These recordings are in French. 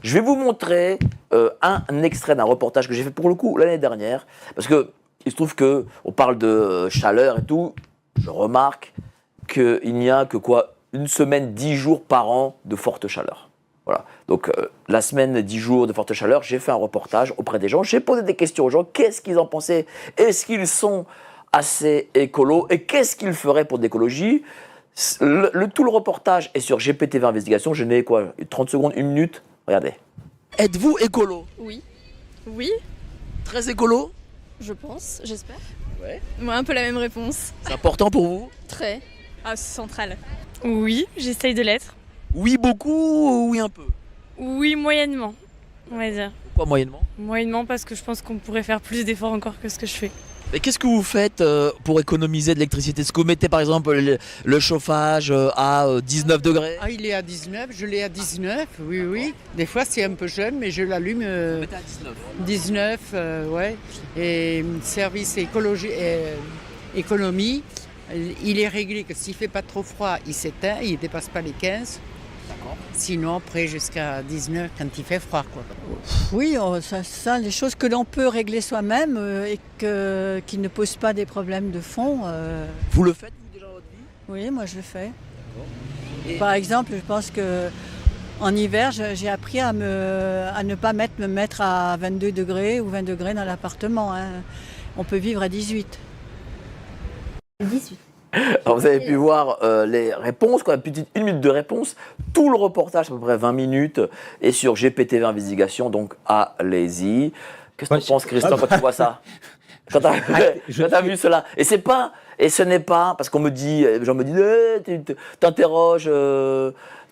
Je vais vous montrer un extrait d'un reportage que j'ai fait pour le coup l'année dernière, parce que il se trouve que on parle de chaleur et tout. Je remarque qu'il n'y a que une semaine, 10 jours par an de forte chaleur. Voilà. Donc la semaine, 10 jours de forte chaleur, j'ai fait un reportage auprès des gens. J'ai posé des questions aux gens. Qu'est-ce qu'ils en pensaient? Est-ce qu'ils sont assez écolos? Et qu'est-ce qu'ils feraient pour l'écologie? Tout le reportage est sur GPT-20 Investigation. Je n'ai 30 secondes, 1 minute. Regardez. Êtes-vous écolo? Oui. Oui, Très écolo? je pense, j'espère. Ouais. Moi, un peu la même réponse. C'est important pour vous? Très. Ah, c'est central. Oui, j'essaye de l'être. Oui, beaucoup ou oui, un peu? Oui, moyennement, on va dire. Pourquoi moyennement? Moyennement parce que je pense qu'on pourrait faire plus d'efforts encore que ce que je fais. Et qu'est-ce que vous faites pour économiser de l'électricité? Est-ce que vous mettez par exemple le chauffage à 19 degrés? Ah, il est à 19, je l'ai à 19, oui, oui. Des fois, c'est un peu jeune, mais je l'allume Vous mettez à 19. 19, ouais. Et service économie, il est réglé que s'il fait pas trop froid, il s'éteint, il dépasse pas les 15. D'accord. Sinon, après, jusqu'à 19 quand il fait froid, quoi. Oui, ça, les choses que l'on peut régler soi-même et qui ne posent pas des problèmes de fond. Vous le faites vous déjà dans votre vie? Oui, moi je le fais. Et- Par exemple, je pense que en hiver, j'ai appris à ne pas me mettre à 22 degrés ou 20 degrés dans l'appartement, hein. On peut vivre à 18. 18. Alors vous avez pu voir les réponses, une minute de réponse. Tout le reportage, à peu près 20 minutes, est sur GPT-20 Investigation, donc allez-y. Qu'est-ce que tu penses, Christophe, quand tu vois ça? Quand tu as vu cela? Et ce n'est pas, parce qu'on me dit, les gens me disent, tu t'interroges,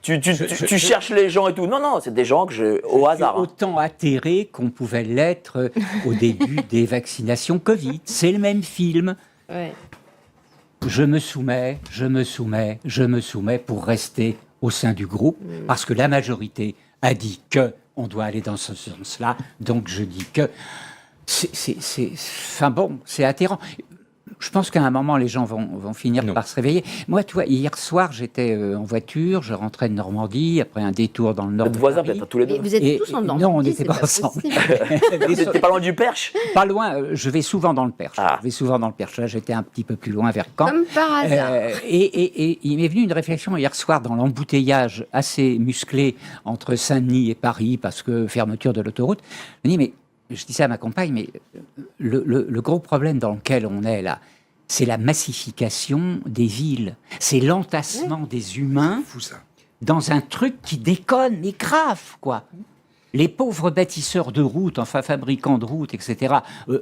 tu cherches les gens et tout. Non, non, c'est des gens au hasard. Hein. Autant atterré qu'on pouvait l'être au début des vaccinations Covid. C'est le même film. Ouais. Je me soumets pour rester au sein du groupe, parce que la majorité a dit que on doit aller dans ce sens-là. Donc je dis que c'est atterrant. Je pense qu'à un moment, les gens vont finir par se réveiller. Moi, tu vois, hier soir, j'étais en voiture, je rentrais de Normandie, après un détour dans le nord. Votre voisin, peut-être, tous les deux. Mais vous êtes tous en Normandie. Non, on n'était pas ensemble. Vous n'étiez pas loin du Perche? Pas loin, je vais souvent dans le Perche. Ah. Je vais souvent dans le Perche. Là, j'étais un petit peu plus loin vers Caen. Comme par hasard. Et il m'est venu une réflexion hier soir dans l'embouteillage assez musclé entre Saint-Denis et Paris, parce que fermeture de l'autoroute. Je me dis, mais je dis ça à ma compagne, mais le gros problème dans lequel on est là, c'est la massification des villes. C'est l'entassement des humains dans un truc qui déconne, mais grave, quoi. Les pauvres bâtisseurs de routes, enfin fabricants de routes, etc.,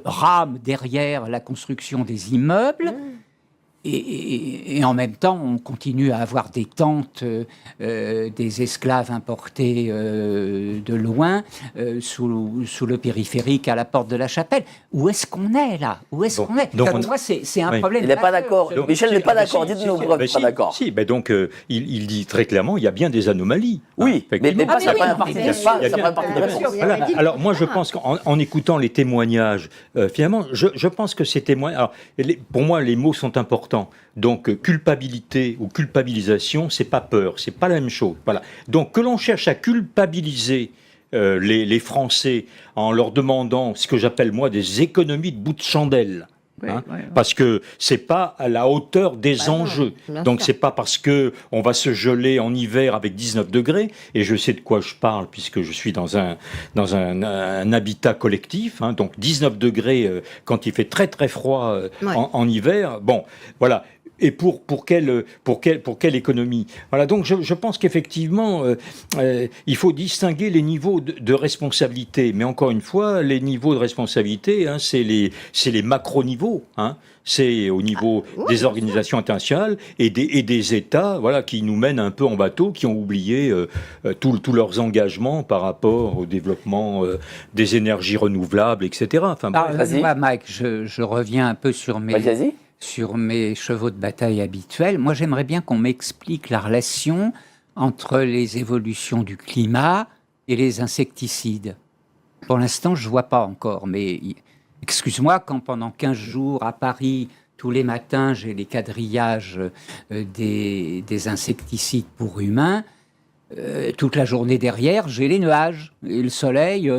rament derrière la construction des immeubles. Et en même temps, on continue à avoir des tentes, des esclaves importés de loin, sous le périphérique à la porte de la Chapelle. Où est-ce qu'on est là? Où est-ce qu'on est? donc Pour moi, c'est un problème. Il n'est pas d'accord. Donc, Michel n'est pas d'accord. Dites-nous pourquoi vous n'êtes pas si, d'accord. Si, donc il dit très clairement, il y a bien des anomalies. Oui, mais effectivement. pas sa première partie. bien sûr. Pas sa première partie de Bien réponse. sûr. Voilà. Alors moi je pense qu'en écoutant les témoignages, finalement je pense que ces témoignages, alors, pour moi les mots sont importants. Donc culpabilité ou culpabilisation, c'est pas peur, c'est pas la même chose. Voilà. Donc que l'on cherche à culpabiliser les Français en leur demandant ce que j'appelle moi des économies de bout de chandelle. Parce que c'est pas à la hauteur des enjeux. Donc c'est pas parce que on va se geler en hiver avec 19 degrés, et je sais de quoi je parle puisque je suis dans un habitat collectif, hein, donc 19 degrés quand il fait très très froid en hiver. Bon, voilà. Et pour quelle économie? Voilà, donc je pense qu'effectivement, il faut distinguer les niveaux de responsabilité. Mais encore une fois, les niveaux de responsabilité, hein, c'est les macro-niveaux. Hein. C'est au niveau des organisations internationales et des États, voilà, qui nous mènent un peu en bateau, qui ont oublié tous leurs engagements par rapport au développement des énergies renouvelables, etc. Enfin, Moi, Mike, je reviens un peu sur Vas-y. sur mes chevaux de bataille habituels. Moi, j'aimerais bien qu'on m'explique la relation entre les évolutions du climat et les insecticides. Pour l'instant, je ne vois pas encore, mais excuse-moi, quand pendant 15 jours à Paris, tous les matins, j'ai les quadrillages des insecticides pour humains, toute la journée derrière, j'ai les nuages. Et le soleil,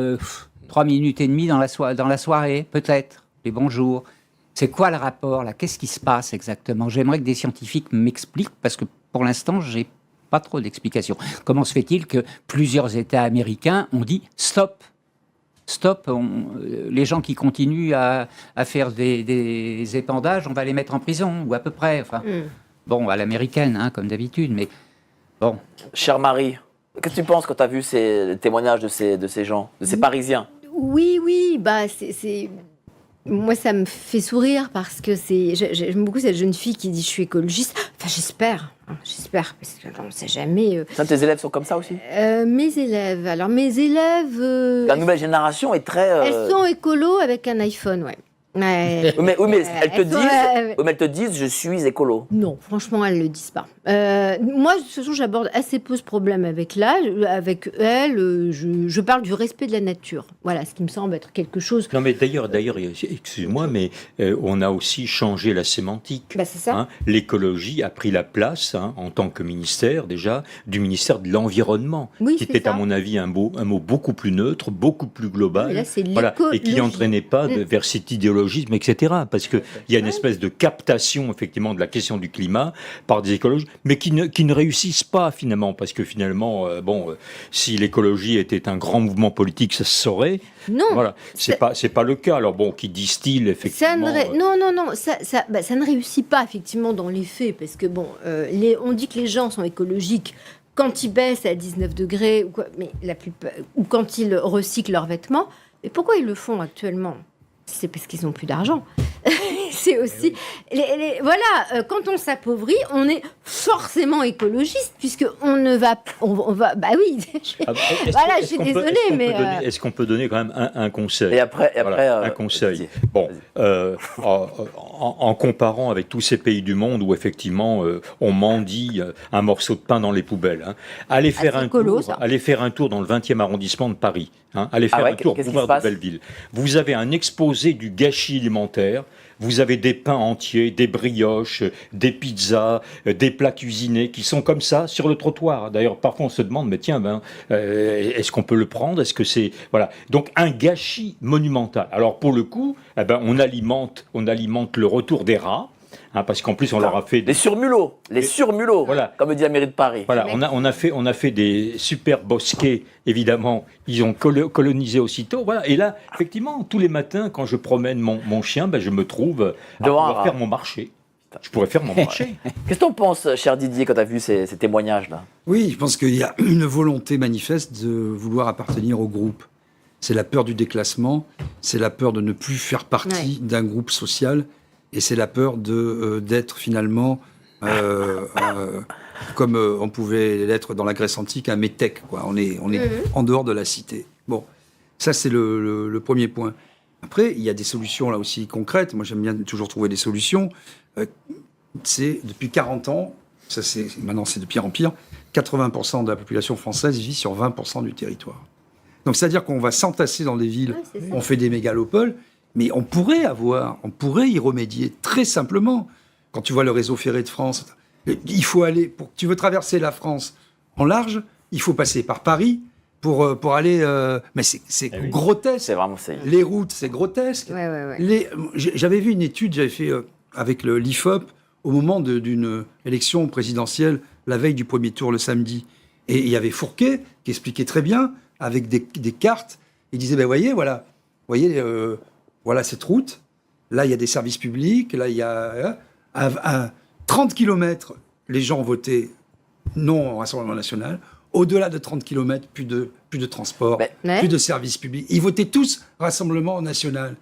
3 minutes et demie dans la soirée, peut-être, les bons jours. C'est quoi le rapport, là? Qu'est-ce qui se passe exactement? J'aimerais que des scientifiques m'expliquent, parce que pour l'instant, j'ai pas trop d'explications. Comment se fait-il que plusieurs États américains ont dit « stop ». Stop, les gens qui continuent à faire des épandages, on va les mettre en prison, ou à peu près. Enfin, bon, à l'américaine, hein, comme d'habitude, mais bon. Chère Marie, qu'est-ce que tu penses quand tu as vu ces témoignages de ces gens, de ces Parisiens? Oui, bah c'est... Moi, ça me fait sourire parce que j'aime beaucoup cette jeune fille qui dit je suis écologiste. Enfin, j'espère, parce qu'on ne sait jamais. Tes élèves sont comme ça aussi? Mes élèves, La nouvelle génération est très. elles sont écolos avec un iPhone, ouais. Ouais. Oui, mais elles sont, te disent je suis écolo. Non, franchement, elles ne le disent pas. Moi, de toute façon, j'aborde assez peu ce problème avec elles. Je parle du respect de la nature. Voilà, ce qui me semble être quelque chose... Non, mais d'ailleurs, excuse-moi, mais on a aussi changé la sémantique. Bah, c'est ça. Hein. L'écologie a pris la place, en tant que ministère, déjà, du ministère de l'Environnement, Oui, qui c'est était, à ça. mon avis, un mot beaucoup plus neutre, beaucoup plus global. Mais là, c'est voilà, et qui n'entraînait pas vers cette idéologie, etc. Parce qu'il y a une espèce de captation, effectivement, de la question du climat par des écologistes, mais qui ne réussissent pas, finalement. Parce que, finalement, si l'écologie était un grand mouvement politique, ça se saurait. Non. Voilà. C'est pas le cas. Alors, bon, qui distille, effectivement... Non. Ça ne réussit pas, effectivement, dans les faits. Parce que, on dit que les gens sont écologiques quand ils baissent à 19 degrés, ou quand ils recyclent leurs vêtements. Mais pourquoi ils le font actuellement ? C'est parce qu'ils n'ont plus d'argent. C'est aussi... Voilà, quand on s'appauvrit, on est forcément écologiste, puisqu'on ne va... On va bah oui. Voilà, je suis désolée, mais... Est-ce qu'on peut donner quand même un conseil? Et après un conseil. Bon, en comparant avec tous ces pays du monde où, effectivement, on mendie un morceau de pain dans les poubelles, hein, allez faire un tour dans le 20e arrondissement de Paris. Hein, allez faire un tour au boulevard de Belleville. Vous avez un exposé du gâchis alimentaire. Vous avez des pains entiers, des brioches, des pizzas, des plats cuisinés qui sont comme ça sur le trottoir. D'ailleurs, parfois on se demande, mais tiens, est-ce qu'on peut le prendre? Est-ce que c'est... Voilà. Donc un gâchis monumental. Alors pour le coup, on alimente le retour des rats. Hein, parce qu'en plus, on leur a fait... Les surmulots, voilà. Comme dit la mairie de Paris. Voilà, on a fait des super bosquets, évidemment. Ils ont colonisé aussitôt. Voilà. Et là, effectivement, tous les matins, quand je promène mon chien, je me trouve à pouvoir faire mon marché. Je pourrais faire mon marché. Qu'est-ce que tu en penses, cher Didier, quand tu as vu ces témoignages-là? Oui, je pense qu'il y a une volonté manifeste de vouloir appartenir au groupe. C'est la peur du déclassement, c'est la peur de ne plus faire partie d'un groupe social. Et c'est la peur d'être finalement, comme on pouvait l'être dans la Grèce antique, un métèque, quoi. On est en dehors de la cité. Bon, ça c'est le premier point. Après, il y a des solutions là aussi concrètes. Moi, j'aime bien toujours trouver des solutions. C'est depuis 40 ans, maintenant c'est de pire en pire, 80% de la population française vit sur 20% du territoire. Donc c'est-à-dire qu'on va s'entasser dans des villes, on fait des mégalopoles. Mais on pourrait y remédier très simplement. Quand tu vois le réseau ferré de France, il faut aller, tu veux traverser la France en large, il faut passer par Paris pour aller... mais c'est grotesque. C'est vraiment... Les routes, c'est grotesque. Ouais. J'avais vu une étude, j'avais fait avec l'IFOP au moment d'une élection présidentielle, la veille du premier tour, le samedi. Et il y avait Fourquet qui expliquait très bien, avec des cartes, il disait, voyez, voilà cette route. Là, il y a des services publics. Là, il y a... À 30 km, les gens ont voté non au Rassemblement national. Au-delà de 30 km, plus de transport, plus de services publics. Ils votaient tous Rassemblement national.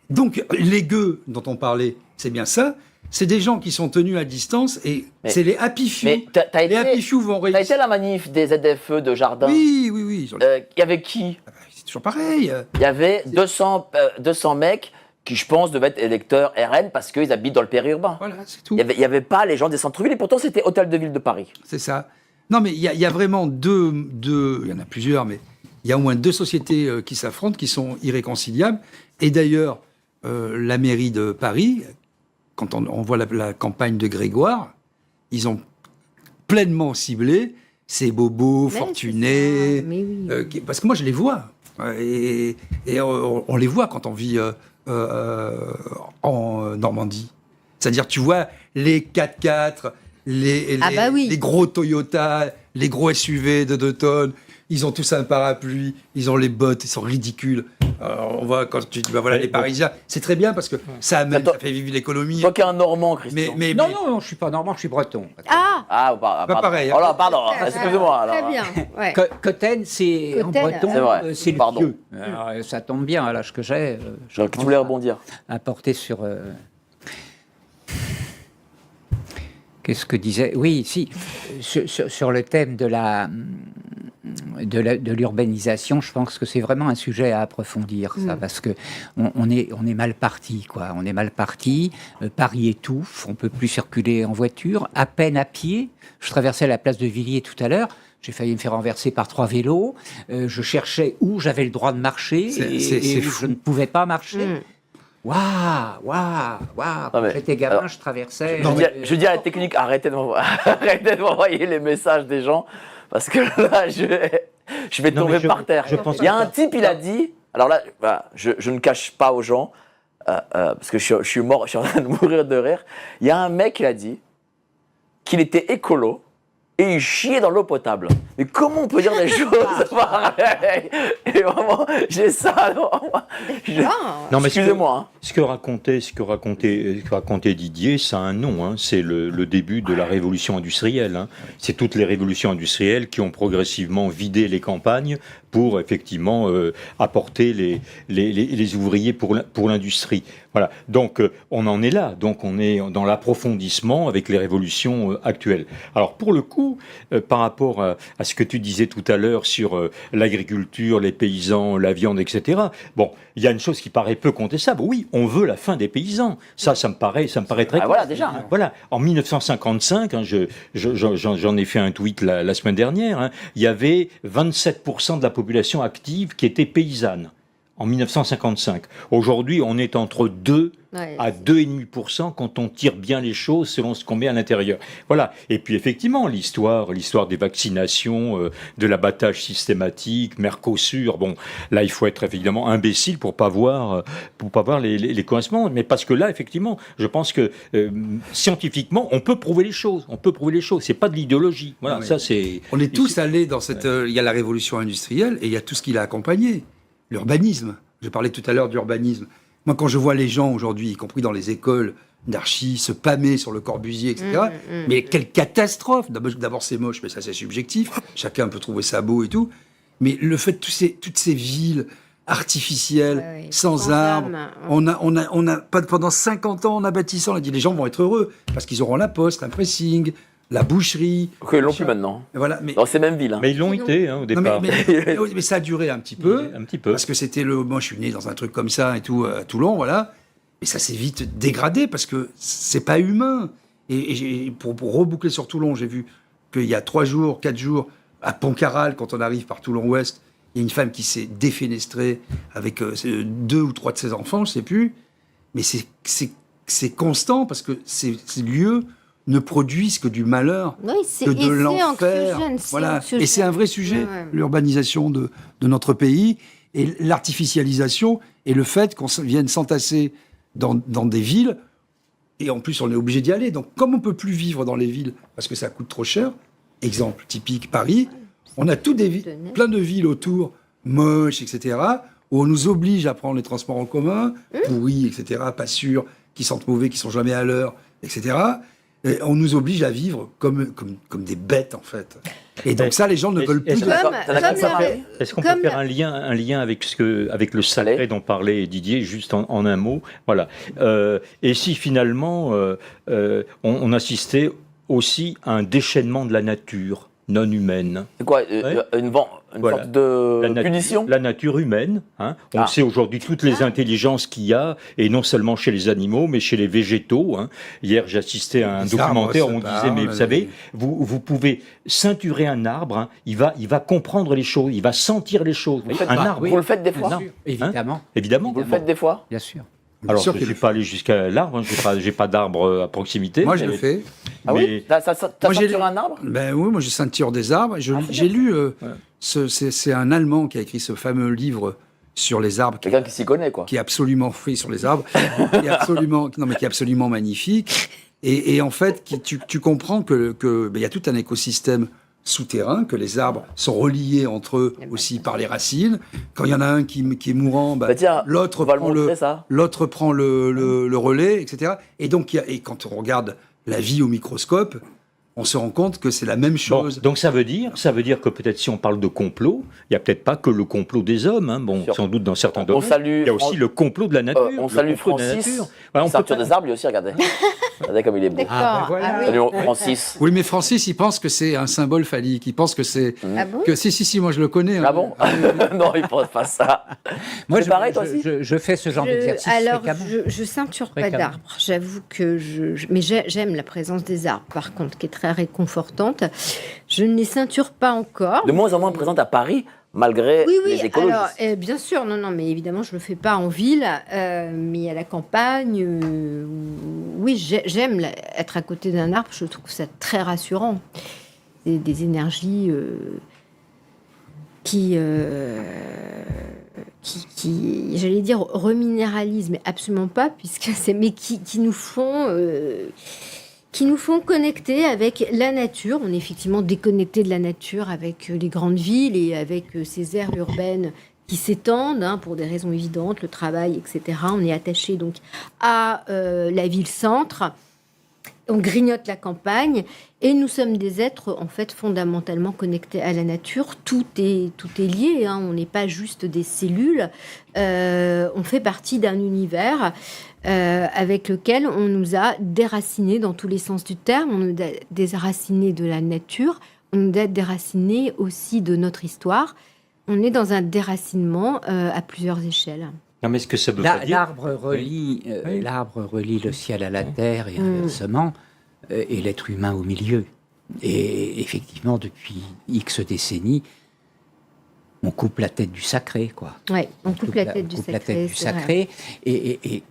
Donc, les gueux dont on parlait, c'est bien ça. C'est des gens qui sont tenus à distance et c'est les happy few. Les happy few vont réussir. T'as été à la manif des ZFE de Jardin? Oui. Il y avait qui? C'est toujours pareil. Il y avait 200 mecs qui, je pense, devaient être électeurs RN parce qu'ils habitent dans le périurbain. Voilà, c'est tout. Il n'y avait pas les gens des centres-villes et pourtant c'était Hôtel de Ville de Paris. C'est ça. Non, mais il y a vraiment deux... Il y en a plusieurs, mais il y a au moins deux sociétés qui s'affrontent, qui sont irréconciliables. Et d'ailleurs, la mairie de Paris, quand on voit la campagne de Grégoire, ils ont pleinement ciblé ces bobos Mais fortunés. c'est ça, mais oui. Parce que moi, je les vois. Et on les voit quand on vit en Normandie. C'est-à-dire, tu vois les 4x4, les gros Toyota, les gros SUV de 2 tonnes. Ils ont tous un parapluie, ils ont les bottes, ils sont ridicules. Alors, on voit quand tu dis, les Parisiens, c'est très bien parce que ça amène, ça fait vivre l'économie. Toi qui es un Normand, Christian. Non, je suis pas normand, je suis breton. Ah, Pardon. pareil. Oh là, pardon, excusez-moi. Alors. très bien. Ouais. Cotten, c'est en Cotten, breton, c'est vrai. c'est le Pardon. pieux. Alors, ça tombe bien à l'âge que j'ai. Tu voulais rebondir. À porter sur. Qu'est-ce que disait. Oui, si. Sur le thème de l'urbanisation, je pense que c'est vraiment un sujet à approfondir, ça, parce que on est mal parti, quoi. On est mal parti. Paris étouffe, on peut plus circuler en voiture, à peine à pied. Je traversais la place de Villiers tout à l'heure. J'ai failli me faire renverser par 3 vélos. Je cherchais où j'avais le droit de marcher et où je ne pouvais pas marcher. Waouh. Quand j'étais gamin, je traversais. Je dis à la technique, arrêtez de m'envoyer les messages des gens, parce que là, je vais tomber par terre. Il y a un type, il a dit, alors là, voilà, je ne cache pas aux gens, parce que je suis en train de mourir de rire. Il y a un mec qui a dit qu'il était écolo et il chiait dans l'eau potable. Mais comment on peut dire des choses pareilles? Et vraiment, j'ai ça. Non, mais excusez-moi. Hein. Ce que racontait Didier, ça a un nom. Hein. C'est le début de la révolution industrielle. Hein. C'est toutes les révolutions industrielles qui ont progressivement vidé les campagnes pour effectivement apporter les ouvriers pour l'industrie. Voilà. Donc on en est là. Donc on est dans l'approfondissement avec les révolutions actuelles. Alors pour le coup, par rapport à ce que tu disais tout à l'heure sur l'agriculture, les paysans, la viande, etc. Bon, il y a une chose qui paraît peu contestable. Oui, on veut la fin des paysans. Ça me paraît très clair. Voilà déjà. Hein. Voilà. En 1955, hein, j'en ai fait un tweet la semaine dernière. Hein, il y avait 27% de la population active qui était paysanne. En 1955. Aujourd'hui, on est entre 2 à 2,5% quand on tire bien les choses selon ce qu'on met à l'intérieur. Voilà. Et puis effectivement, l'histoire des vaccinations, de l'abattage systématique, Mercosur. Bon, là, il faut être évidemment imbécile pour pas voir les correspondances. Mais parce que là, effectivement, je pense que scientifiquement, on peut prouver les choses. C'est pas de l'idéologie. Voilà. Non, ça c'est. On est tous allés dans cette. Il y a la révolution industrielle et il y a tout ce qui l'a accompagné. L'urbanisme. Je parlais tout à l'heure d'urbanisme. Moi, quand je vois les gens aujourd'hui, y compris dans les écoles d'archi, se pâmer sur le Corbusier, etc., mais quelle catastrophe! D'abord, c'est moche, mais ça, c'est subjectif. Chacun peut trouver ça beau et tout. Mais le fait de toutes ces villes artificielles, sans arbres, on a pendant 50 ans, on a bâti ça, on a dit les gens vont être heureux parce qu'ils auront la poste, un pressing, la boucherie. Ils l'ont plus maintenant. Voilà, mais dans ces mêmes villes. Hein. Mais ils l'ont été au départ. Mais ça a duré un petit peu. Parce que c'était moi, je suis né dans un truc comme ça et tout, à Toulon, voilà. Et ça s'est vite dégradé parce que c'est pas humain. Et pour reboucler sur Toulon, j'ai vu qu'il y a 3 jours, 4 jours, à Pontcarral, quand on arrive par Toulon-Ouest, il y a une femme qui s'est défenestrée avec 2 ou 3 de ses enfants, je sais plus. Mais c'est constant parce que ces lieux ne produisent que du malheur, que de l'enfer. Voilà. Et c'est un vrai sujet, l'urbanisation de notre pays, et l'artificialisation, et le fait qu'on vienne s'entasser dans des villes, et en plus on est obligé d'y aller. Donc comme on ne peut plus vivre dans les villes, parce que ça coûte trop cher, exemple typique Paris, on a plein de villes autour, moches, etc., où on nous oblige à prendre les transports en commun, pourris, etc., pas sûrs, qui sentent mauvais, qui sont jamais à l'heure, etc., et on nous oblige à vivre comme des bêtes, en fait. Et donc ça, les gens ne veulent plus. Est-ce qu'on peut faire un lien avec le sacré dont parlait Didier, juste en un mot, voilà. Et si finalement on assistait aussi à un déchaînement de la nature non humaine. C'est quoi une sorte de punition? La nature humaine. Hein. On sait aujourd'hui toutes les intelligences qu'il y a, et non seulement chez les animaux, mais chez les végétaux. Hein. Hier, j'ai assisté à un documentaire où on disait, mais vous savez, vous pouvez ceinturer un arbre, hein, il va comprendre les choses, il va sentir les choses. Un arbre, vous le faites des fois? Évidemment. Évidemment. Vous le faites des fois? Bien sûr. Alors, sûr je ne qu'il suis le pas allé jusqu'à l'arbre, hein, j'ai pas d'arbre à proximité. Moi, je le fais. Ah oui T'as Moi, j'ai sur un arbre Ben oui, moi, je ceinture des arbres. J'ai lu, c'est un Allemand qui a écrit ce fameux livre sur les arbres, Quelqu'un qui s'y connaît, quoi. qui est absolument fait sur les arbres, qui est absolument, non, mais qui est absolument magnifique. Et en fait, tu comprends que ben, y a tout un écosystème souterrain, que les arbres sont reliés entre eux aussi par les racines. Quand il y en a un qui est mourant, ben, Bah tiens, l'autre on va le prend montrer, ça. l'autre prend le relais, etc. Et donc, et quand on regarde la vie au microscope, on se rend compte que c'est la même Bon, chose. donc ça veut dire que peut-être si on parle de complot, il n'y a peut-être pas que le complot des hommes, hein, bon, Sûr. sans doute dans certains On domaines. salue Il y a aussi le complot de la nature. on le salue complot de la Francis, nature. Voilà, on peut ceinture pas- des arbres, lui aussi, regardez. Regardez comme il est beau. D'accord. Ah, ben voilà. Ah oui. Salut Francis. Oui, mais Francis, il pense que c'est un symbole phallique. Il pense que c'est... Ah bon que si, moi je le connais. Ah bon Non, il pense pas ça. Moi, C'est pareil, toi aussi je fais ce genre d'exercice Alors, fréquemment. je ceinture pas Fréquemment. d'arbres. J'avoue que mais j'aime la présence des arbres, par contre, qui est très réconfortante. Je ne les ceinture pas encore. De moins en moins présente à Paris, malgré Oui, les écologistes. alors, bien sûr, non, mais évidemment, je ne le fais pas en ville, mais à la campagne, oui, j'aime être à côté d'un arbre, je trouve ça très rassurant. Des énergies qui, j'allais dire, reminéralisent, mais absolument pas, puisque mais qui nous font... qui nous font connecter avec la nature. On est effectivement déconnecté de la nature avec les grandes villes et avec ces aires urbaines qui s'étendent pour des raisons évidentes, le travail, etc. On est attaché donc à la ville-centre. On grignote la campagne et nous sommes des êtres en fait fondamentalement connectés à la nature. Tout est lié. On n'est pas juste des cellules. On fait partie d'un univers avec lequel on nous a déracinés dans tous les sens du terme. On nous a déracinés de la nature. On nous a déracinés aussi de notre histoire. On est dans un déracinement à plusieurs échelles. Non, mais est-ce que ça veut pas dire... L'arbre relie le ciel à la terre et inversement, et l'être humain au milieu. Et effectivement, depuis X décennies, on coupe la tête du sacré, quoi. Ouais, on coupe la tête du coupe la sacré. tête du c'est vrai. sacré. Et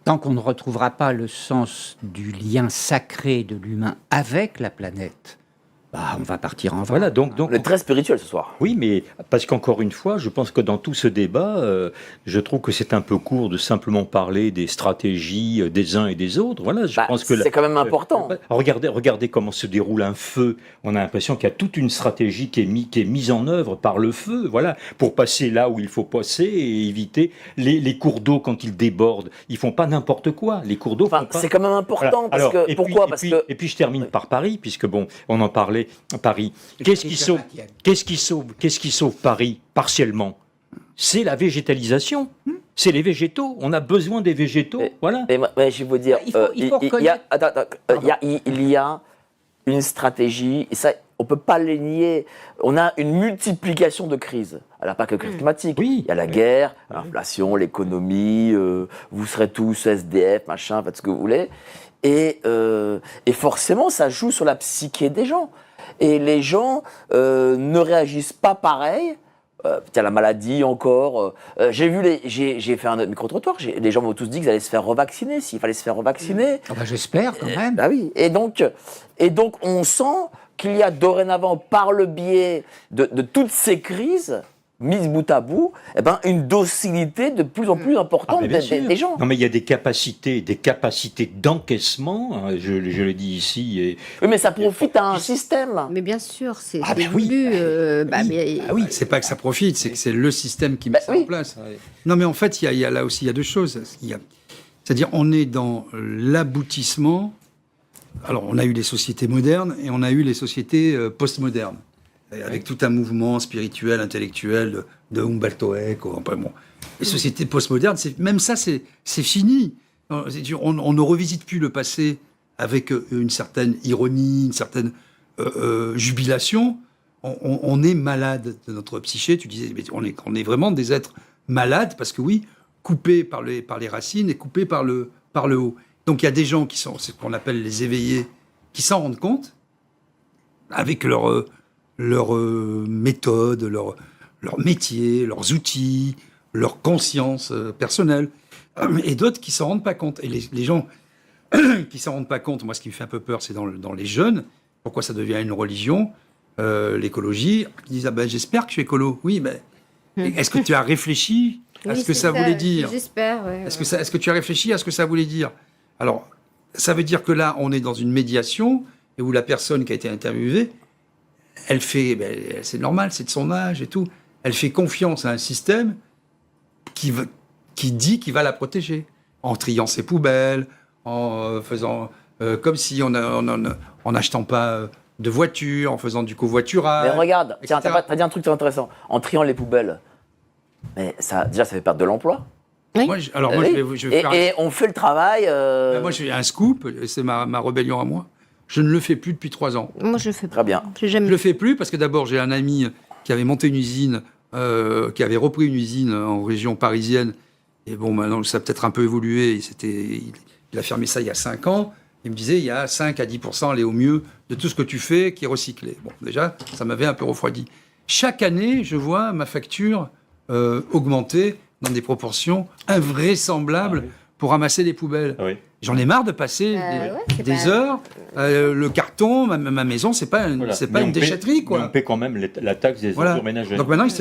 tant qu'on ne retrouvera pas le sens du lien sacré de l'humain avec la planète, bah, on va partir en Voilà, donc On est très spirituel ce soir. oui, mais parce qu'encore une fois, je pense que dans tout ce débat, je trouve que c'est un peu court de simplement parler des stratégies des uns et des autres. Voilà, je pense que c'est quand même important. regardez comment se déroule un feu. On a l'impression qu'il y a toute une stratégie qui est mise en œuvre par le feu, voilà, pour passer là où il faut passer et éviter les cours d'eau quand ils débordent. Ils font pas n'importe quoi. Les cours d'eau font pas. C'est quand même important Voilà. parce que pourquoi Parce que Et puis je termine par Paris, puisque bon, on en parlait. Paris. Qu'est-ce qui sauve Paris partiellement? C'est la végétalisation. C'est les végétaux. On a besoin des végétaux. Voilà. Mais je vais vous dire, Il faut il y a, reconnaître- il y a une stratégie, et ça, on ne peut pas les nier. On a une multiplication de crises. Alors, pas que crise climatique. Oui. Il y a la guerre, l'inflation, l'économie, vous serez tous SDF, machin, faites ce que vous voulez. Et forcément, ça joue sur la psyché des gens. Et les gens ne réagissent pas pareil. Tiens, la maladie encore. J'ai fait un micro-trottoir. Les gens m'ont tous dit qu'ils allaient se faire revacciner, s'il fallait se faire revacciner. Ah bah, j'espère quand même. Bah oui. Et donc, on sent qu'il y a dorénavant, par le biais de toutes ces crises mises bout à bout, une docilité de plus en plus importante Ah, mais bien sûr. des gens. Non, mais il y a des capacités d'encaissement. Hein, je le dis ici. Et Oui, mais ça profite à un système. Mais bien sûr, c'est Ah, ben oui. voulu. Oui, c'est pas que ça profite, c'est que c'est le système qui met Bah ça oui. en place. Non, mais en fait, il y a là aussi, il y a deux choses. C'est-à-dire, on est dans l'aboutissement. Alors, on a eu les sociétés modernes et on a eu les sociétés postmodernes, avec tout un mouvement spirituel, intellectuel de Umberto Eco. Enfin, bon. Les sociétés postmodernes, même ça, c'est fini. On ne revisite plus le passé avec une certaine ironie, une certaine jubilation. On est malade de notre psyché. Tu disais, mais on est vraiment des êtres malades parce que oui, coupés par les racines et coupés par le haut. Donc il y a des gens qui sont ce qu'on appelle les éveillés, qui s'en rendent compte avec leur méthode, leur métier, leurs outils, leur conscience personnelle, et d'autres qui s'en rendent pas compte. Et les gens qui s'en rendent pas compte, moi, ce qui me fait un peu peur, c'est dans les jeunes. Pourquoi ça devient une religion, l'écologie. Ils disent, j'espère que je suis écolo. Oui, mais est-ce que tu as réfléchi à ce que ça voulait dire? J'espère, ouais. Est-ce que tu as réfléchi à ce que ça voulait dire? Alors, ça veut dire que là, on est dans une médiation, et où la personne qui a été interviewée, elle fait, c'est normal, c'est de son âge et tout, elle fait confiance à un système qui dit qu'il va la protéger, en triant ses poubelles, en faisant comme si en n'achetant pas de voiture, en faisant du covoiturage. Mais regarde, tiens, etc. t'as dit un truc très intéressant. En triant les poubelles. Mais ça, déjà, ça fait perdre de l'emploi. Oui. Moi, je vais faire Et on fait le travail. moi, j'ai un scoop, et c'est ma rébellion à moi. Je ne le fais plus depuis 3 ans. Moi, je fais pas. Très bien. J'ai jamais. Je le fais plus parce que d'abord, j'ai un ami qui avait monté une usine, qui avait repris une usine en région parisienne. Et bon, maintenant, ça a peut-être un peu évolué. Il a fermé ça il y a 5 ans. Il me disait, il y a 5 à 10%, allez au mieux, de tout ce que tu fais qui est recyclé. Bon, déjà, ça m'avait un peu refroidi. Chaque année, je vois ma facture augmenter dans des proportions invraisemblables pour ramasser des poubelles. Ah oui. J'en ai marre de passer des heures. Le carton, ma maison, c'est pas Voilà. c'est Mais pas on une paie- déchetterie, mais quoi. on paie quand même la taxe des Voilà. ordures ménagères. Donc maintenant, ils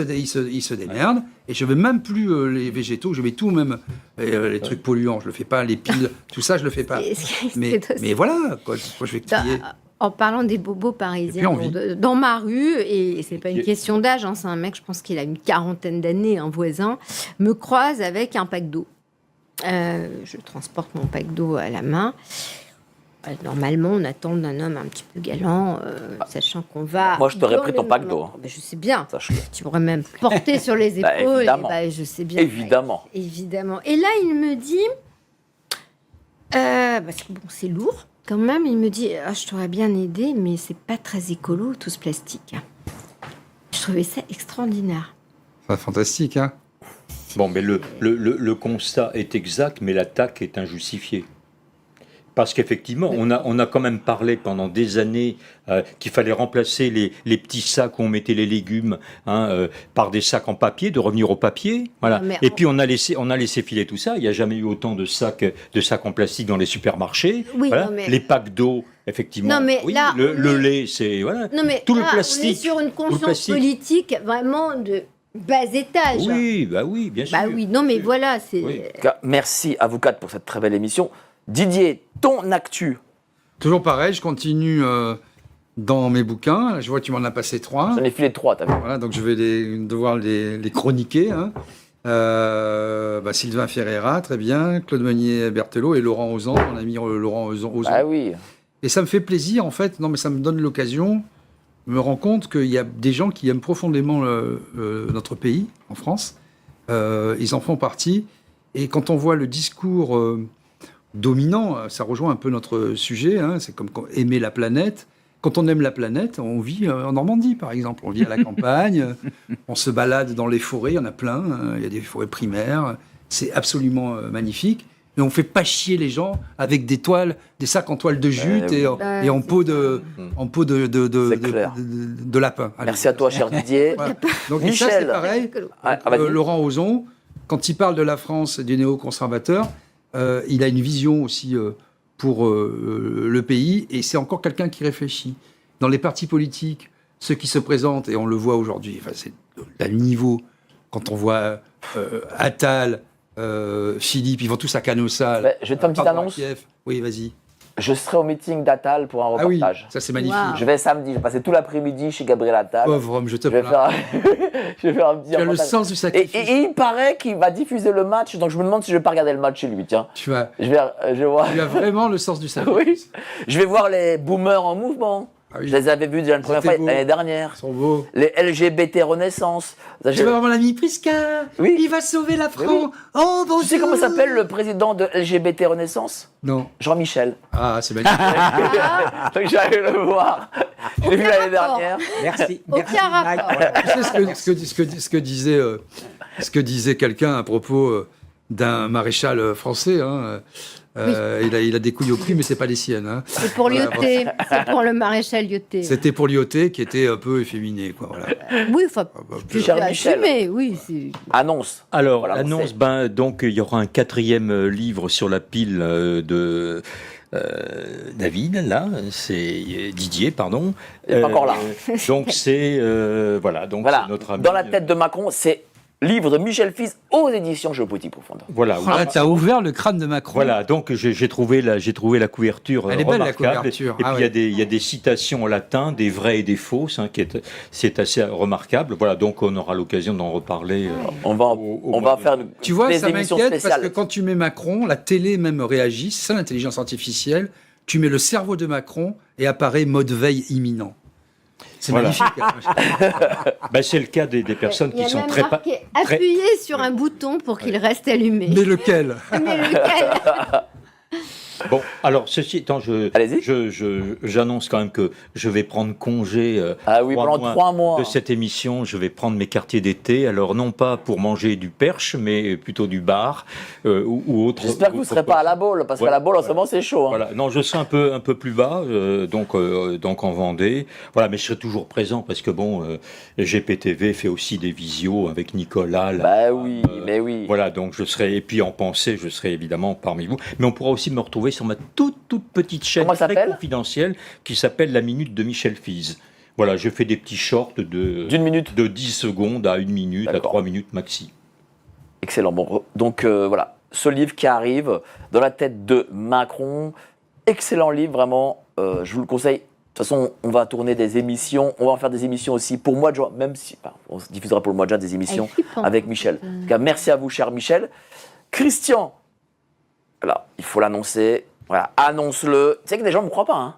se démerdent. Et je ne veux même plus les végétaux, je mets tout, même les trucs polluants. Je le fais pas, les piles, tout ça, je le fais pas. Mais voilà, quoi, je vais crier. En parlant des bobos J'ai parisiens, plus envie. dans ma rue, et c'est pas une question d'âge, hein, c'est un mec, je pense qu'il a une 40aine d'années, un voisin, me croise avec un pack d'eau. Je transporte mon pack d'eau à la main. Normalement, on attend d'un homme un petit peu galant, sachant qu'on va... Moi, je t'aurais dans pris les ton pack moments- d'eau, hein. Mais je sais bien. Sache-le. Tu pourrais même porter sur les Bah, épaules. évidemment. Je sais bien. Évidemment. Évidemment. Et là, il me dit... parce que bon, c'est lourd quand même. Il me dit, je t'aurais bien aidé, mais c'est pas très écolo, tout ce plastique. Je trouvais ça extraordinaire. C'est fantastique, hein. Bon, mais le constat est exact, mais l'attaque est injustifiée. Parce qu'effectivement, on a quand même parlé pendant des années qu'il fallait remplacer les petits sacs où on mettait les légumes par des sacs en papier, de revenir au papier. Voilà. Et puis on a laissé filer tout ça. Il n'y a jamais eu autant de sacs en plastique dans les supermarchés. Oui, Voilà. non, mais- Les packs d'eau, effectivement. Non, mais oui, là, le lait, c'est voilà. Non, mais Tout là, le plastique. on est sur une tout le conscience plastique. politique vraiment de bas étage. Oui, bah oui, bien sûr. Bah oui, non, mais voilà, c'est... Oui. En tout cas, merci à vous quatre pour cette très belle émission. Didier, ton actu. Toujours pareil, je continue dans mes bouquins. Là, je vois que tu m'en as passé 3. J'en ai filé 3, t'as vu. Voilà, donc je vais devoir les chroniquer. Hein. Sylvain Ferreira, très bien. Claude Meunier-Berthelot et Laurent Ozan, mon ami Laurent Ozan. Ah oui. Et ça me fait plaisir, en fait. Non, mais ça me donne l'occasion. Je me rends compte qu'il y a des gens qui aiment profondément notre pays, en France. Ils en font partie. Et quand on voit le discours dominant, ça rejoint un peu notre sujet. Hein, c'est comme aimer la planète. Quand on aime la planète, on vit en Normandie, par exemple. On vit à la campagne, on se balade dans les forêts, il y en a plein. Il y a des forêts primaires. C'est absolument magnifique. Mais on ne fait pas chier les gens avec des sacs en toile de jute et en peau de lapin. Allez. Merci à toi, cher Didier. Voilà. Donc, et Michel. ça, c'est pareil. Vas-y. Laurent Ozon, quand il parle de la France et des néoconservateurs, il a une vision aussi pour le pays, et c'est encore quelqu'un qui réfléchit. Dans les partis politiques, ceux qui se présentent, et on le voit aujourd'hui, c'est le niveau, quand on voit Attal, Philippe, ils vont tous à Canossal. Ouais, je vais te faire une petite pardon, à annonce. Kiev. Oui, vas-y. Je serai au meeting d'Attal pour un Ah oui, reportage. ça c'est magnifique. Wow. Je vais samedi, je vais passer tout l'après-midi chez Gabriel Attal. Pauvre homme, je te Je vais plains. je vais faire un petit Tu as le reportage. sens du Et sacrifice. il paraît qu'il va diffuser le match, donc je me demande si je vais pas regarder le match chez lui, tiens. Tu as Je vais voir. vraiment le sens du sacrifice. Oui. Je vais voir les boomers en mouvement. Ah oui. Je les avais vus déjà une première C'était fois beau. l'année dernière. Ils sont beaux. Les LGBT Renaissance. Ça, Je vais voir mon ami Prisca. Oui. Il va sauver la France. oui. Oh, bonjour. Tu sais comment s'appelle le président de LGBT Renaissance? Non. Jean-Michel. Ah, c'est magnifique. Donc j'allais le voir. Je l'ai vu l'année dernière. Merci. Aucun rapport. Tu sais ce que disait quelqu'un à propos d'un maréchal français, hein, Il a des couilles au cul, mais c'est pas les siennes. Hein. C'est pour Lyoté, c'est pour le maréchal Lyoté. C'était pour Lyoté qui était un peu efféminé. Quoi, voilà. Oui, enfin, Plus cher Michel. assumé, oui. c'est- Annonce. Alors, Voilà, on annonce, sait. donc il y aura un 4e livre sur la pile de David, là, c'est Didier, pardon. Il est pas encore là. Donc c'est voilà, donc Voilà. c'est notre ami. Dans la tête de Macron, c'est livre de Michel Fize aux éditions Géopolitique Profonde. Voilà. Ah, t'as ouvert le crâne de Macron. Voilà, donc j'ai trouvé la couverture Elle est belle, la remarquable. couverture. Et Ah puis ouais. il y a des citations en latin, des vraies et des fausses, hein, c'est assez remarquable. Voilà, donc on aura l'occasion d'en reparler. On va, au on mois va de- faire Tu vois, des ça émissions m'inquiète parce spéciales. que quand tu mets Macron, la télé même réagit, c'est ça l'intelligence artificielle. Tu mets le cerveau de Macron et apparaît mode veille imminent. C'est Voilà. magnifique. Hein. Ben, c'est le cas des personnes Il y qui a sont même très marqué appuyez sur un bouton pour qu'il reste allumé. Mais lequel Mais lequel? Bon, alors ceci étant, Allez-y. j'annonce quand même que je vais prendre congé Ah oui, pendant 3 mois. de cette émission. Je vais prendre mes quartiers d'été. Alors non pas pour manger du perche, mais plutôt du bar ou autre. J'espère que vous ne serez pas à la Baule, parce Ouais, qu'à la Baule, en ce ouais. moment, c'est chaud. Hein. Voilà. Non, je serai un peu plus bas, donc en Vendée. Voilà, mais je serai toujours présent parce que bon, GPTV fait aussi des visios avec Nicolas. Là. Bah oui, mais oui. Voilà, donc je serai, et puis en pensée, je serai évidemment parmi vous. Mais on pourra aussi me retrouver sur ma toute petite chaîne Comment ça très s'appelle confidentielle qui s'appelle La Minute de Michel Fize. Voilà, je fais des petits shorts D'une minute. de 10 secondes à 1 minute, à D'accord. 3 minutes maxi. Excellent. Bon, donc voilà, ce livre qui arrive dans la tête de Macron. Excellent livre, vraiment. Je vous le conseille. De toute façon, on va tourner des émissions. On va en faire des émissions aussi pour le mois de juin, même si on se diffusera pour le mois de juin des émissions flippant. avec Michel. En tout cas, merci à vous, cher Michel. Christian, voilà, il faut l'annoncer. Voilà, annonce-le. Tu sais que les gens ne me croient pas. Hein.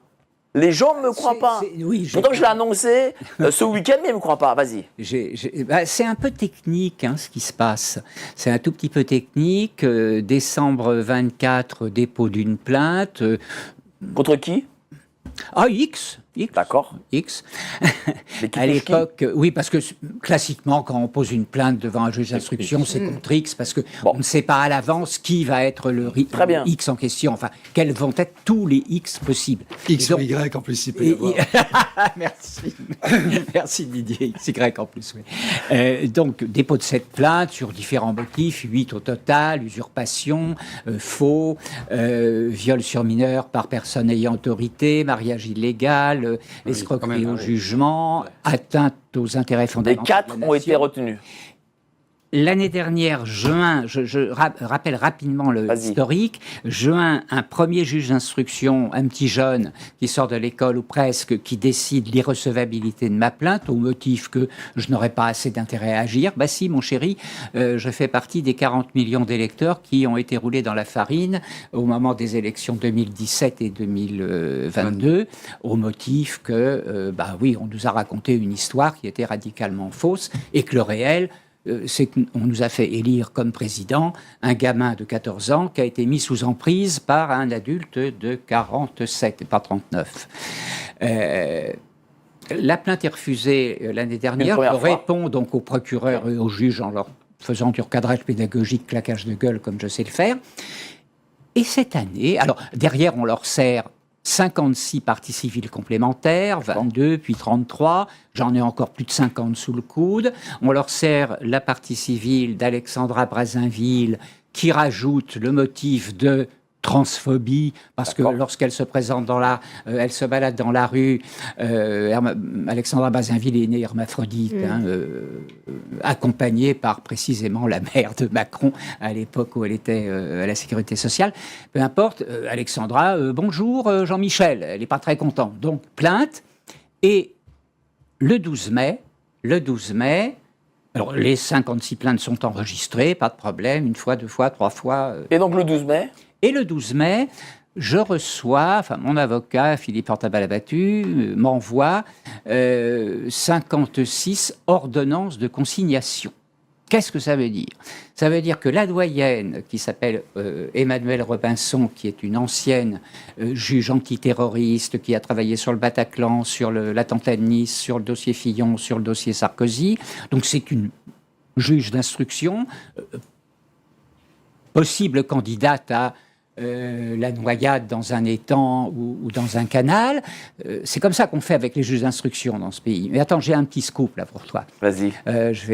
Les gens ne me croient pas. Oui, Pourtant, je l'ai annoncé ce week-end, mais ils ne me croient pas. Vas-y. C'est un peu technique ce qui se passe. C'est un tout petit peu technique. Décembre 24, dépôt d'une plainte. Contre qui? X. D'accord. X. Mais qui À touche qui? l'époque, oui, parce que classiquement, quand on pose une plainte devant un juge d'instruction, c'est contre X, parce que Bon. on ne sait pas à l'avance qui va être le Très bien. X en question. Enfin, quels vont être tous les X possibles. X Et ou donc- Y en plus, il peut y avoir. Merci. Merci Didier, XY en plus. Oui. Donc, dépôt de cette plainte sur différents motifs, 8 au total, usurpation, faux, viol sur mineur par personne ayant autorité, mariage illégal, quand escroquerie même, au oui. jugement, atteinte aux intérêts Les fondamentaux. 4 de la ont été nation. retenus. L'année dernière, juin, je rappelle rapidement le Vas-y. historique. Juin, un premier juge d'instruction, un petit jeune qui sort de l'école ou presque, qui décide l'irrecevabilité de ma plainte au motif que je n'aurais pas assez d'intérêt à agir. Bah si, mon chéri, je fais partie des 40 millions d'électeurs qui ont été roulés dans la farine au moment des élections 2017 et 2022, au motif que, bah oui, on nous a raconté une histoire qui était radicalement fausse et que le réel, c'est qu'on nous a fait élire comme président un gamin de 14 ans qui a été mis sous emprise par un adulte de 47 et pas 39. La plainte est refusée l'année dernière. première Je fois. réponds donc au procureur et au juge en leur faisant du recadrage pédagogique, claquage de gueule comme je sais le faire. Et cette année, alors derrière on leur sert 56 parties civiles complémentaires, 22, puis 33. J'en ai encore plus de 50 sous le coude. On leur sert la partie civile d'Alexandra Brazinville qui rajoute le motif de transphobie, parce que D'accord. lorsqu'elle se présente elle se balade dans la rue, Alexandra Brazinville est née hermaphrodite, accompagnée par précisément la mère de Macron à l'époque où elle était à la sécurité sociale. Peu importe, Alexandra, bonjour Jean-Michel, elle n'est pas très contente. Donc plainte, et le 12 mai, alors les 56 plaintes sont enregistrées, pas de problème, une fois, deux fois, trois fois. Et donc le 12 mai, Et le 12 mai, je reçois, mon avocat, Philippe Portabal-Abattu, m'envoie 56 ordonnances de consignation. Qu'est-ce que ça veut dire? Ça veut dire que la doyenne, qui s'appelle Emmanuelle Robinson, qui est une ancienne juge antiterroriste, qui a travaillé sur le Bataclan, sur l'attentat de Nice, sur le dossier Fillon, sur le dossier Sarkozy, donc c'est une juge d'instruction, possible candidate à la noyade dans un étang ou dans un canal. C'est comme ça qu'on fait avec les juges d'instruction dans ce pays. Mais attends, j'ai un petit scoop là pour toi. Vas-y. Je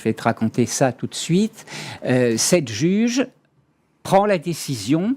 vais te raconter ça tout de suite. Cette juge prend la décision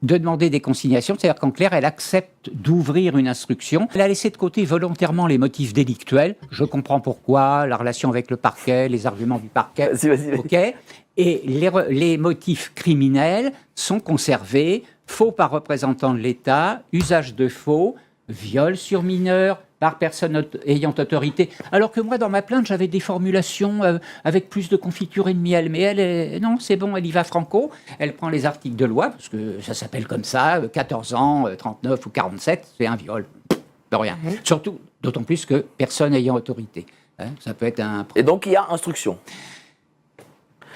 de demander des consignations, c'est-à-dire qu'en clair, elle accepte d'ouvrir une instruction. Elle a laissé de côté volontairement les motifs délictuels. Je comprends pourquoi, la relation avec le parquet, les arguments du parquet. Vas-y. OK. Et les motifs criminels sont conservés. Faux par représentant de l'État, usage de faux, viol sur mineur, par personne ayant autorité. Alors que moi, dans ma plainte, j'avais des formulations avec plus de confiture et de miel. Mais elle, non, c'est bon, elle y va franco. Elle prend les articles de loi, parce que ça s'appelle comme ça, 14 ans, 39 ou 47, c'est un viol. De rien. Surtout, d'autant plus que personne ayant autorité. Ça peut être un... Et donc, il y a instruction.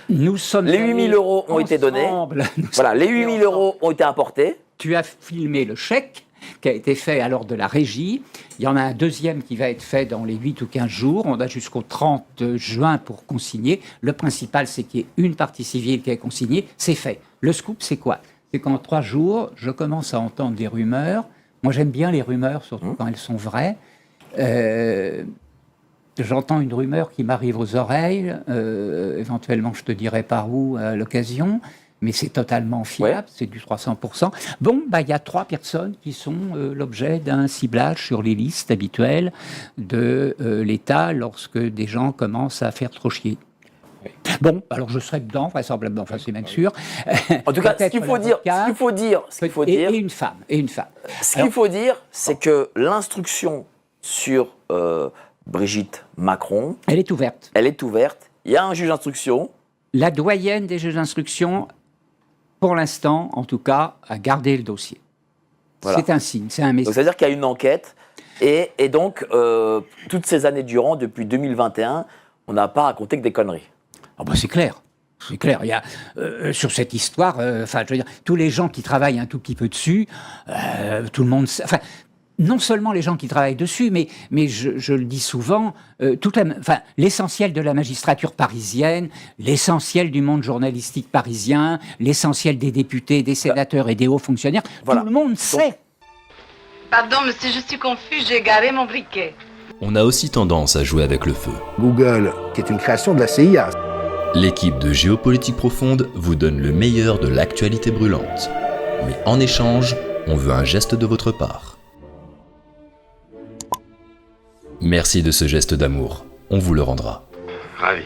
Nous sommes les 8 000 euros ont été donnés. Voilà, les 8 000 euros ont été apportés. Tu as filmé le chèque qui a été fait à l'ordre de la régie. Il y en a un deuxième qui va être fait dans les 8 ou 15 jours. On a jusqu'au 30 juin pour consigner. Le principal, c'est qu'il y ait une partie civile qui est consignée. C'est fait. Le scoop, c'est quoi? C'est qu'en 3 jours, je commence à entendre des rumeurs. Moi, j'aime bien les rumeurs, surtout quand elles sont vraies. J'entends une rumeur qui m'arrive aux oreilles. Éventuellement, je te dirai par où à l'occasion. Mais c'est totalement fiable, c'est du 300%. Bon, il y a 3 personnes qui sont l'objet d'un ciblage sur les listes habituelles de l'État lorsque des gens commencent à faire trop chier. Bon, alors je serai dedans, vraisemblablement, enfin c'est même sûr. En tout cas, ce qu'il faut dire... Et une femme. Ce qu'il faut dire, c'est que l'instruction sur Brigitte Macron... Elle est ouverte. Il y a un juge d'instruction. La doyenne des juges d'instruction... Pour l'instant, en tout cas, à garder le dossier. Voilà. C'est un signe, c'est un message. Donc, c'est-à-dire qu'il y a une enquête, et donc, toutes ces années durant, depuis 2021, on n'a pas raconté que des conneries. Ah bah c'est clair. C'est clair. Il y a, sur cette histoire, je veux dire, tous les gens qui travaillent un tout petit peu dessus, tout le monde... Enfin, non seulement les gens qui travaillent dessus, mais je le dis souvent, l'essentiel de la magistrature parisienne, l'essentiel du monde journalistique parisien, l'essentiel des députés, des sénateurs et des hauts fonctionnaires, tout le monde sait. Pardon, monsieur, je suis confus, j'ai garé mon briquet. On a aussi tendance à jouer avec le feu. Google, qui est une création de la CIA. L'équipe de Géopolitique Profonde vous donne le meilleur de l'actualité brûlante. Mais en échange, on veut un geste de votre part. Merci de ce geste d'amour, on vous le rendra. Ravi.